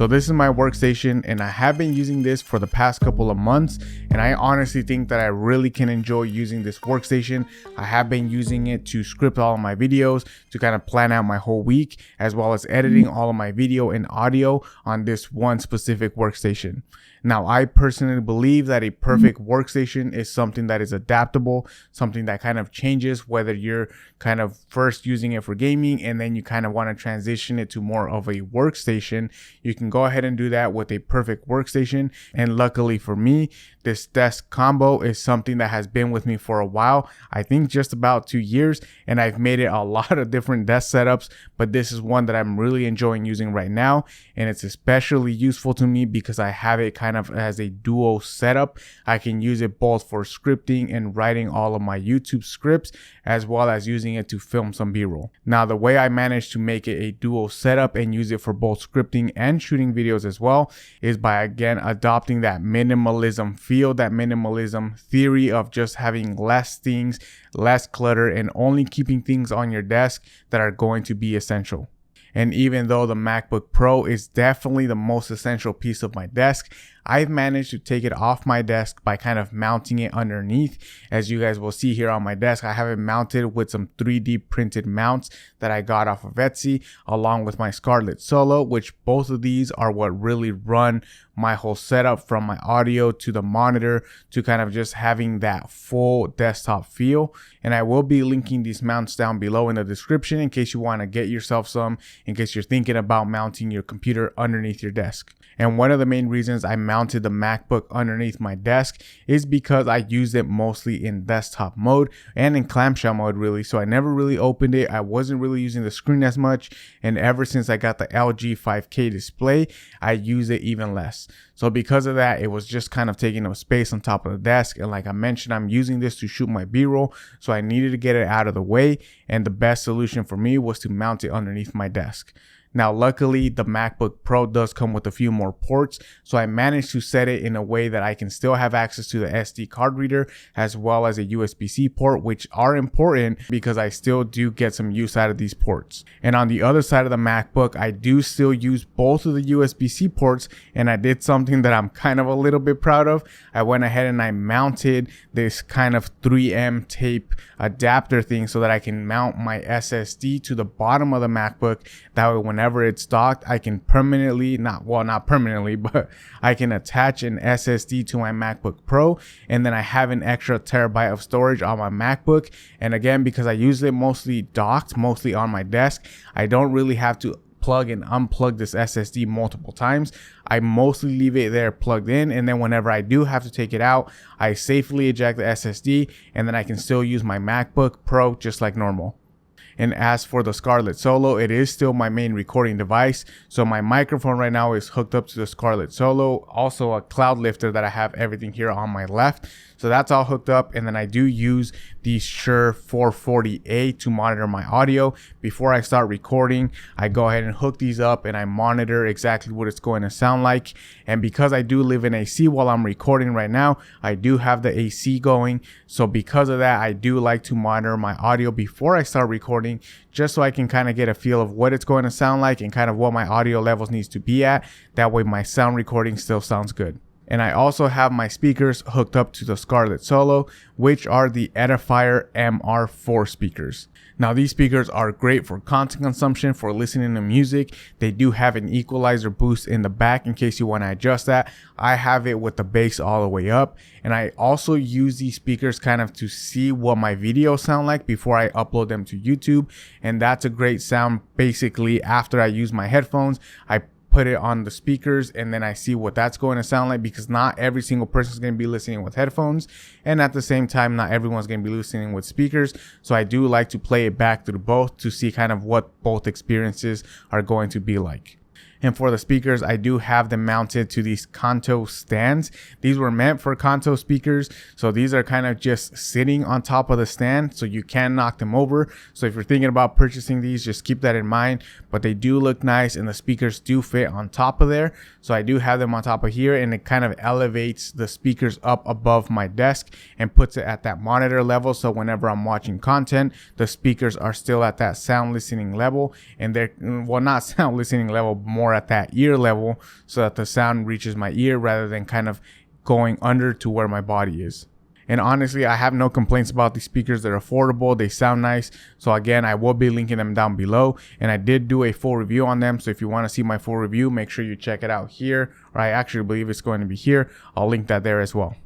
So this is my workstation, and I have been using this for the past couple of months, and I honestly think that I really can enjoy using this workstation. I have been using it to script all of my videos, to kind of plan out my whole week, as well as editing all of my video and audio on this one specific workstation. Now, I personally believe that a perfect workstation is something that is adaptable, something that kind of changes whether you're kind of first using it for gaming and then you kind of want to transition it to more of a workstation. You can go ahead and do that with a perfect workstation. And luckily for me, this desk combo is something that has been with me for a while. I think just about 2 years, and I've made it a lot of different desk setups, but this is one that I'm really enjoying using right now. And it's especially useful to me because I have it kind of as a duo setup. I can use it both for scripting and writing all of my YouTube scripts, as well as using it to film some B-roll. Now, the way I managed to make it a duo setup and use it for both scripting and shooting videos as well is by, again, adopting that minimalism feel, that minimalism theory of just having less things, less clutter, and only keeping things on your desk that are going to be essential. And even though the MacBook Pro is definitely the most essential piece of my desk, I've managed to take it off my desk by kind of mounting it underneath. As you guys will see here on my desk, I have it mounted with some 3D printed mounts that I got off of Etsy, along with my Scarlett Solo, which both of these are what really run my whole setup, from my audio to the monitor to kind of just having that full desktop feel. And I will be linking these mounts down below in the description in case you want to get yourself some, in case you're thinking about mounting your computer underneath your desk. And one of the main reasons I mounted the MacBook underneath my desk is because I used it mostly in desktop mode and in clamshell mode, really. So I never really opened it. I wasn't really using the screen as much. And ever since I got the LG 5K display, I use it even less. So because of that, it was just kind of taking up space on top of the desk. And like I mentioned, I'm using this to shoot my B-roll. So I needed to get it out of the way. And the best solution for me was to mount it underneath my desk. Now, luckily, the MacBook Pro does come with a few more ports, so I managed to set it in a way that I can still have access to the SD card reader as well as a USB-C port, which are important because I still do get some use out of these ports. And on the other side of the MacBook, I do still use both of the USB-C ports, and I did something that I'm kind of a little bit proud of. I went ahead and I mounted this kind of 3M tape adapter thing so that I can mount my SSD to the bottom of the MacBook. That way, whenever it's docked, I can permanently, not permanently, but I can attach an SSD to my MacBook Pro, and then I have an extra terabyte of storage on my MacBook. And again, because I use it mostly docked, mostly on my desk, I don't really have to plug and unplug this SSD multiple times. I mostly leave it there plugged in, and then whenever I do have to take it out, I safely eject the SSD, and then I can still use my MacBook Pro just like normal. And as for the Scarlett Solo, it is still my main recording device. So my microphone right now is hooked up to the Scarlett Solo, also a cloud lifter that I have everything here on my left. So that's all hooked up. And then I do use the Shure 440A to monitor my audio. Before I start recording, I go ahead and hook these up and I monitor exactly what it's going to sound like. And because I do live in AC while I'm recording right now, I do have the AC going. So because of that, I do like to monitor my audio before I start recording, just so I can kind of get a feel of what it's going to sound like and kind of what my audio levels needs to be at. That way my sound recording still sounds good. And I also have my speakers hooked up to the Scarlett Solo, which are the Edifier MR4 speakers. Now, these speakers are great for content consumption, for listening to music. They do have an equalizer boost in the back in case you want to adjust that. I have it with the bass all the way up. And I also use these speakers kind of to see what my videos sound like before I upload them to YouTube. And that's a great sound. Basically, after I use my headphones, I put it on the speakers and then I see what that's going to sound like, because not every single person is going to be listening with headphones, and at the same time not everyone's going to be listening with speakers. So I do like to play it back through both to see kind of what both experiences are going to be like. And for the speakers, I do have them mounted to these Kanto stands. These were meant for Kanto speakers. So these are kind of just sitting on top of the stand, so you can knock them over. So if you're thinking about purchasing these, just keep that in mind. But they do look nice and the speakers do fit on top of there. So I do have them on top of here, and it kind of elevates the speakers up above my desk and puts it at that monitor level. So whenever I'm watching content, the speakers are still at that sound listening level, and they're, well, not sound listening level, more more at that ear level so that the sound reaches my ear rather than kind of going under to where my body is. And honestly, I have no complaints about these speakers. They're affordable, they sound nice. So again, I will be linking them down below, and I did do a full review on them. So if you want to see my full review, make sure you check it out here, or I actually believe it's going to be here. I'll link that there as well.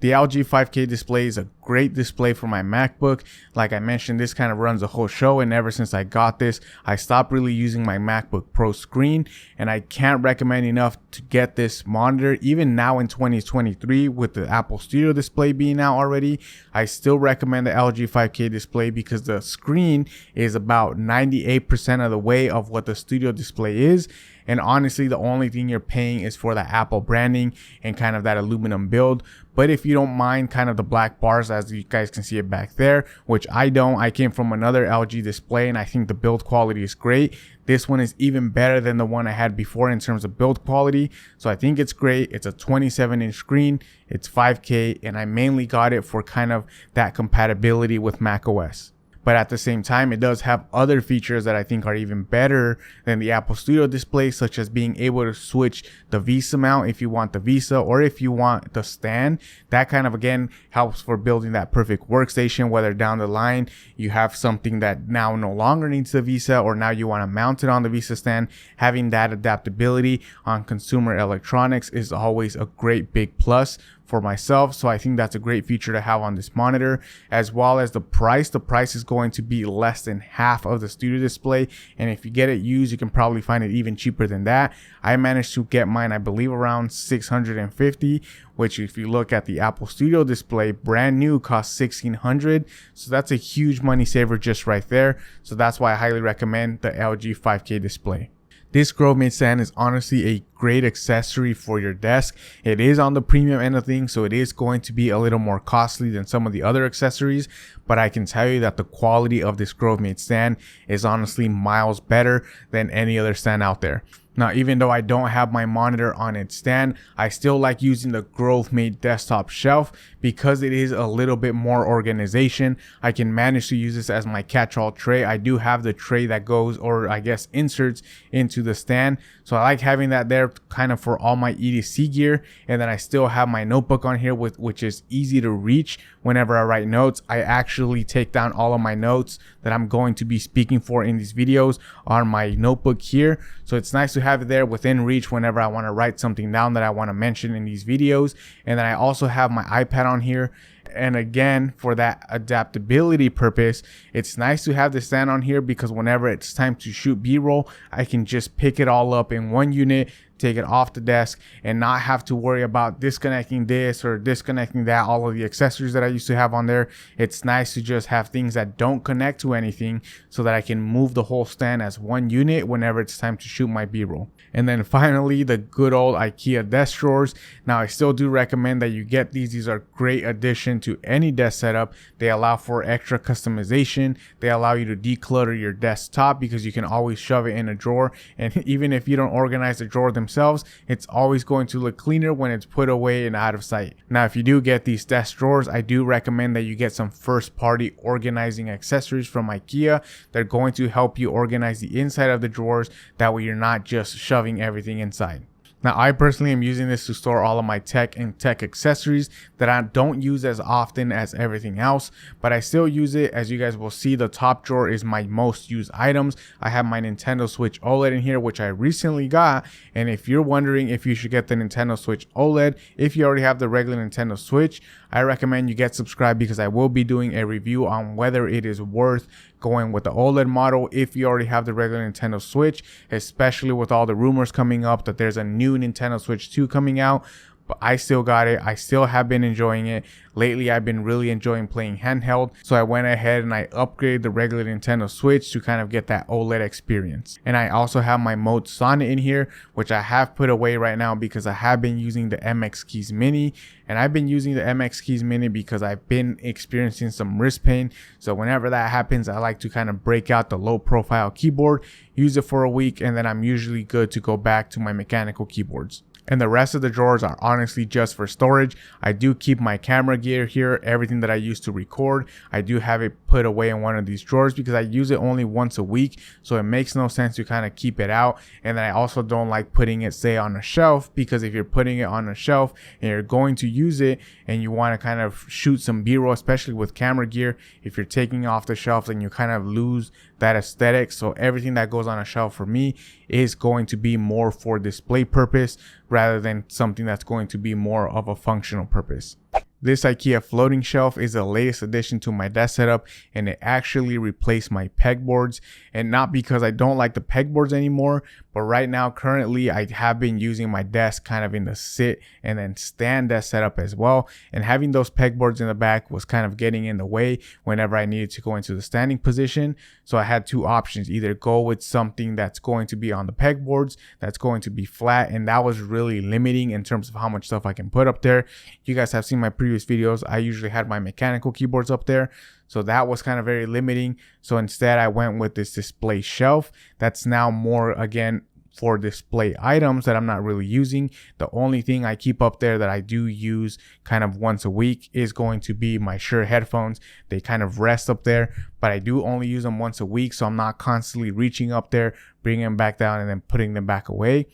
The LG 5K display is a great display for my MacBook. Like I mentioned, this kind of runs the whole show, and ever since I got this, I stopped really using my MacBook Pro screen, and I can't recommend enough to get this monitor. Even now in 2023, with the Apple Studio display being out already, I still recommend the LG 5K display because the screen is about 98% of the way of what the Studio display is. And honestly, the only thing you're paying is for the Apple branding and kind of that aluminum build. But if you don't mind kind of the black bars, as you guys can see it back there, which I don't, I came from another LG display and I think the build quality is great. This one is even better than the one I had before in terms of build quality. So I think it's great. It's a 27-inch screen. It's 5K, and I mainly got it for kind of that compatibility with macOS. But at the same time, it does have other features that I think are even better than the Apple Studio display, such as being able to switch the VESA mount if you want the VESA, or if you want the stand. That kind of, again, helps for building that perfect workstation, whether down the line you have something that now no longer needs the VESA, or now you want to mount it on the VESA stand. Having that adaptability on consumer electronics is always a great big plus for myself. So I think that's a great feature to have on this monitor, as well as the price. The price is going to be less than half of the Studio display, and if you get it used, you can probably find it even cheaper than that. I managed to get mine, I believe, around $650, which if you look at the Apple Studio display, brand new, costs $1,600. So that's a huge money saver just right there. So that's why I highly recommend the LG 5K display. This GroveMate stand is honestly a great accessory for your desk. It is on the premium end of things, so it is going to be a little more costly than some of the other accessories, but I can tell you that the quality of this GroveMate stand is honestly miles better than any other stand out there. Now, even though I don't have my monitor on its stand, I still like using the GroveMate desktop shelf because it is a little bit more organization. I can manage to use this as my catch-all tray. I do have the tray that goes, or I guess inserts into the stand. So I like having that there kind of for all my EDC gear. And then I still have my notebook on here, which is easy to reach whenever I write notes. I actually take down all of my notes that I'm going to be speaking for in these videos on my notebook here. So it's nice to have it there within reach whenever I want to write something down that I want to mention in these videos. And then I also have my iPad on here. And again, for that adaptability purpose, it's nice to have the stand on here because whenever it's time to shoot B-roll, I can just pick it all up in one unit, take it off the desk, and not have to worry about disconnecting this or disconnecting that, all of the accessories that I used to have on there. It's nice to just have things that don't connect to anything so that I can move the whole stand as one unit whenever it's time to shoot my B-roll. And then finally, the good old IKEA desk drawers. Now, I still do recommend that you get these. These are great addition to any desk setup. They allow for extra customization. They allow you to declutter your desktop because you can always shove it in a drawer. And even if you don't organize the drawer themselves, it's always going to look cleaner when it's put away and out of sight. Now, if you do get these desk drawers, I do recommend that you get some first-party organizing accessories from IKEA. They're going to help you organize the inside of the drawers. That way you're not just shoving everything inside. Now, I personally am using this to store all of my tech and tech accessories that I don't use as often as everything else, but I still use it. As you guys will see, the top drawer is my most used items. I have my Nintendo Switch OLED in here, which I recently got. And if you're wondering if you should get the Nintendo Switch OLED, if you already have the regular Nintendo Switch, I recommend you get subscribed because I will be doing a review on whether it is worth going with the OLED model if you already have the regular Nintendo Switch, especially with all the rumors coming up that there's a new Nintendo Switch 2 coming out. But I still got it. I still have been enjoying it. Lately, I've been really enjoying playing handheld. So I went ahead and I upgraded the regular Nintendo Switch to kind of get that OLED experience. And I also have my Mode Sonnet in here, which I have put away right now because I have been using the MX Keys Mini. And I've been using the MX Keys Mini because I've been experiencing some wrist pain. So whenever that happens, I like to kind of break out the low profile keyboard, use it for a week, and then I'm usually good to go back to my mechanical keyboards. And the rest of the drawers are honestly just for storage. I do keep my camera gear here, everything that I use to record. I do have it put away in one of these drawers because I use it only once a week. So it makes no sense to kind of keep it out. And then I also don't like putting it, say, on a shelf, because if you're putting it on a shelf and you're going to use it and you want to kind of shoot some B-roll, especially with camera gear, if you're taking it off the shelf, then you kind of lose that aesthetic. So everything that goes on a shelf for me is going to be more for display purpose rather than something that's going to be more of a functional purpose. This IKEA floating shelf is the latest addition to my desk setup, and it actually replaced my pegboards. And not because I don't like the pegboards anymore, but right now currently I have been using my desk kind of in the sit and then stand desk setup as well, and having those pegboards in the back was kind of getting in the way whenever I needed to go into the standing position. So I had two options: either go with something that's going to be on the pegboards, that's going to be flat, and that was really limiting in terms of how much stuff I can put up there. You guys have seen my previous videos, I usually had my mechanical keyboards up there, so that was kind of very limiting. So instead I went with this display shelf that's now more, again, for display items that I'm not really using. The only thing I keep up there that I do use kind of once a week is going to be my Shure headphones. They kind of rest up there, but I do only use them once a week, so I'm not constantly reaching up there, bringing them back down and then putting them back away.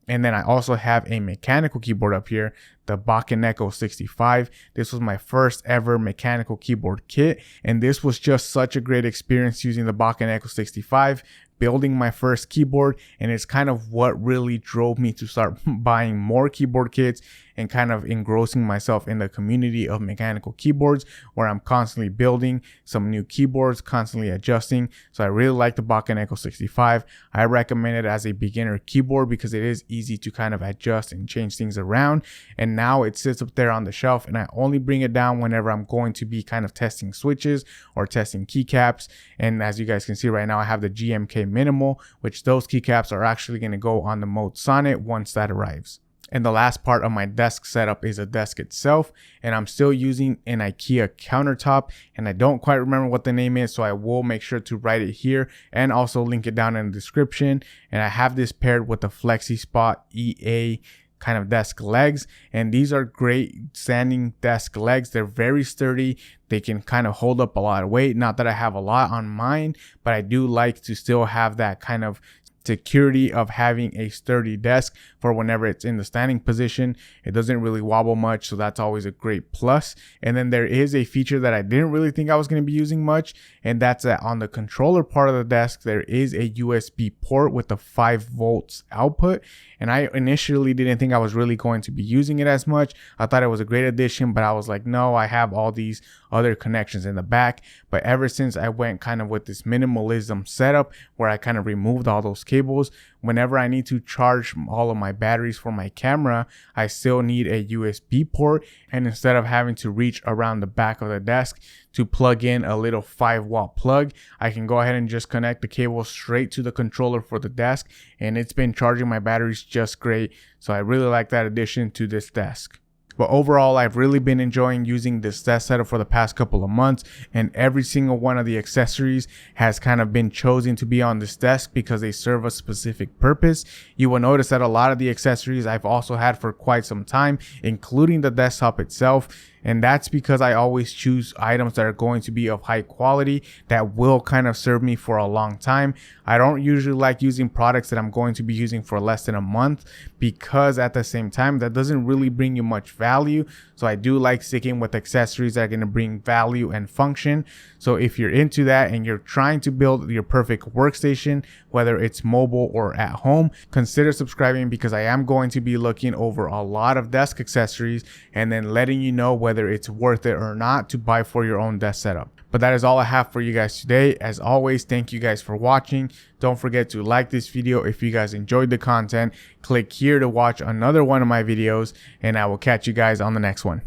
And then I also have a mechanical keyboard up here, the Echo 65. This was my first ever mechanical keyboard kit, and this was just such a great experience using the Echo 65, building my first keyboard, and it's kind of what really drove me to start buying more keyboard kits and kind of engrossing myself in the community of mechanical keyboards, where I'm constantly building some new keyboards, constantly adjusting. So I really like the Echo 65. I recommend it as a beginner keyboard because it is easy to kind of adjust and change things around. And now it sits up there on the shelf, and I only bring it down whenever I'm going to be kind of testing switches or testing keycaps. And as you guys can see right now, I have the GMK Minimal, which those keycaps are actually going to go on the Mode Sonnet once that arrives. And the last part of my desk setup is the desk itself, and I'm still using an IKEA countertop, and I don't quite remember what the name is, so I will make sure to write it here and also link it down in the description. And I have this paired with the FlexiSpot EA kind of desk legs, and these are great standing desk legs. They're very sturdy. They can kind of hold up a lot of weight. Not that I have a lot on mine, but I do like to still have that kind of security of having a sturdy desk for whenever it's in the standing position. It doesn't really wobble much, so that's always a great plus. And then there is a feature that I didn't really think I was going to be using much, and that's that on the controller part of the desk there is a USB port with a 5 volts output. And I initially didn't think I was really going to be using it as much. I thought it was a great addition, but I was like, no, I have all these other connections in the back. But ever since I went kind of with this minimalism setup where I kind of removed all those cables, whenever I need to charge all of my batteries for my camera, I still need a USB port. And instead of having to reach around the back of the desk to plug in a little 5-watt plug, I can go ahead and just connect the cable straight to the controller for the desk, and it's been charging my batteries just great. So I really like that addition to this desk. But overall, I've really been enjoying using this desk setup for the past couple of months, and every single one of the accessories has kind of been chosen to be on this desk because they serve a specific purpose. You will notice that a lot of the accessories I've also had for quite some time, including the desktop itself. And that's because I always choose items that are going to be of high quality that will kind of serve me for a long time. I don't usually like using products that I'm going to be using for less than a month, because at the same time, that doesn't really bring you much value. So I do like sticking with accessories that are going to bring value and function. So if you're into that and you're trying to build your perfect workstation, whether it's mobile or at home, consider subscribing, because I am going to be looking over a lot of desk accessories and then letting you know whether it's worth it or not to buy for your own desk setup. But that is all I have for you guys today. As always, thank you guys for watching. Don't forget to like this video if you guys enjoyed the content. Click here to watch another one of my videos, and I will catch you guys on the next one.